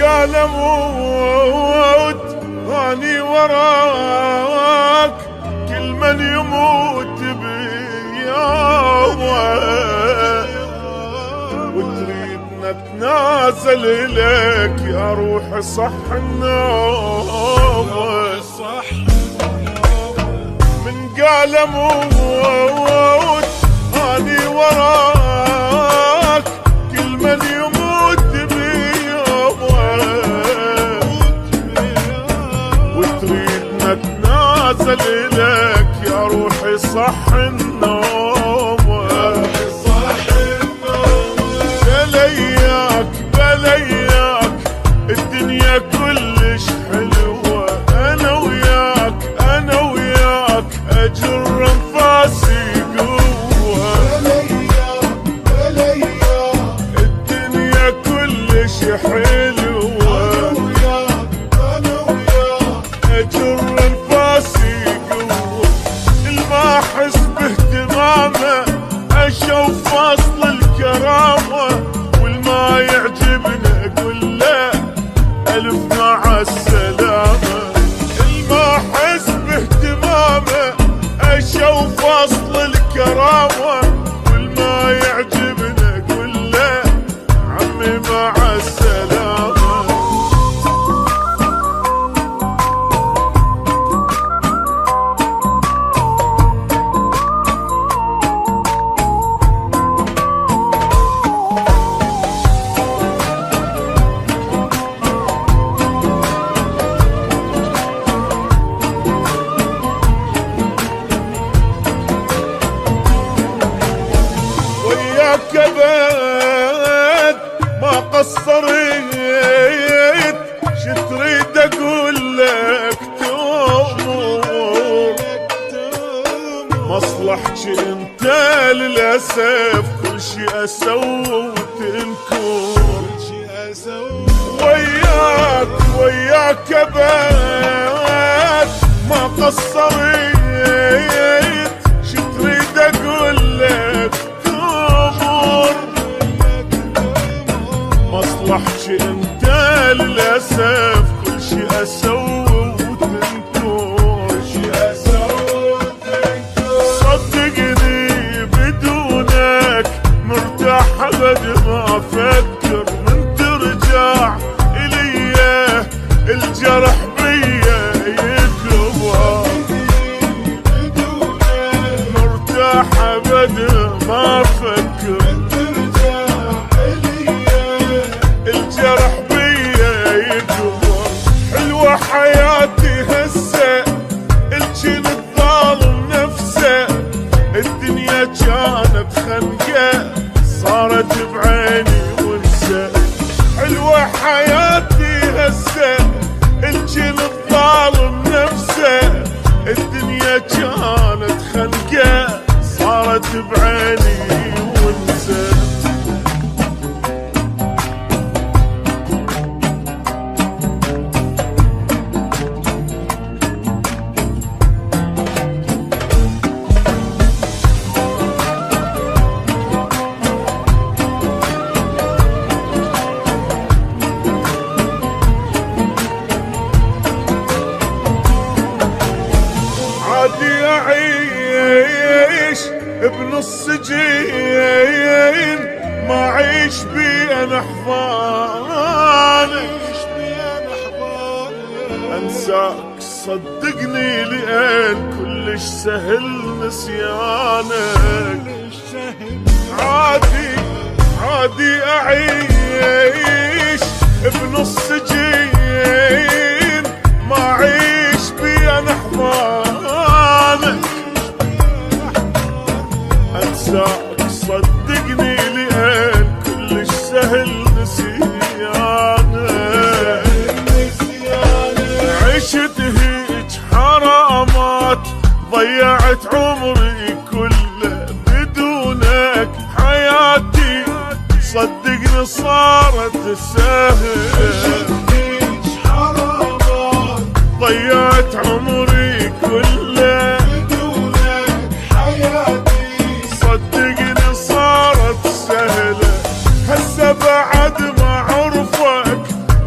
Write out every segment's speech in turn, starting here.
قال اموت اني وراك، كل من يموت بيومه، وتريد نتنازل اليك يا روحي صح النوم. من قال اموت اني وراك، كل من يموت نتنازل إليك يا روحي صح النوم. بلياك الدنيا كلش حلوة، أنا وياك أجر أنفاسي قوة. الدنيا كلش حلوة، أجر أنفاسي قوة. الما أحس باهتمامه أشوف فصل الكرامة، والما يعجبني أقول له ألف مع السلامة. الما أحس باهتمامه أشوف فصل الكرامة، والما يعجبني أقول له عمي مع السلامة. وياك ابد ما قصرت، شتريد اقول لك تأمر، مصلحتي انت للاسف كل شي اسوي وتنكر. وياك ابد ما قصرت، شتريد اقول لك مصلحتي انت للاسف كل شي اسوي وتنكر. صدقني بدونك مرتاح ابد ما افكر، من ترجع الي الجرح بيا يكبر. مرتاح ابد ما افكر، الجرح بيا يكبر. حلوة حياتي هسه الجن الظالم نفسه، الدنيا كانت خنقة صارت بعيني ونسى. حلوة حياتي هسه الجن الظالم نفسه، الدنيا كانت خنقة صارت بعيني ونسى. عادي أعيش بنص جين، ما أعيش بين أحضانك. أنساك صدقني لأن كلش سهل نسيانك. عادي أعيش بنص جين، ما أعيش بين أحضانك. أنساك صدقني لأن كلش سهل نسيانك. عشت هيج حرامات صارت ضيعت عمري كله بدونك حياتي صدقني صارت سهلة ضيعت عمري كله بدونك حياتي صدقني صارت سهلة هسه بعد ما عرفك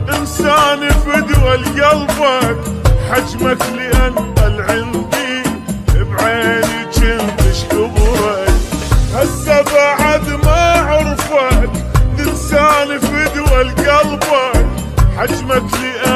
انسان فدوى لقلبك حجمك لأنقل عندي بعيني كنتش كبرك هسه بعد ما عرفك انسان فدوى لقلبك حجمك لأنقل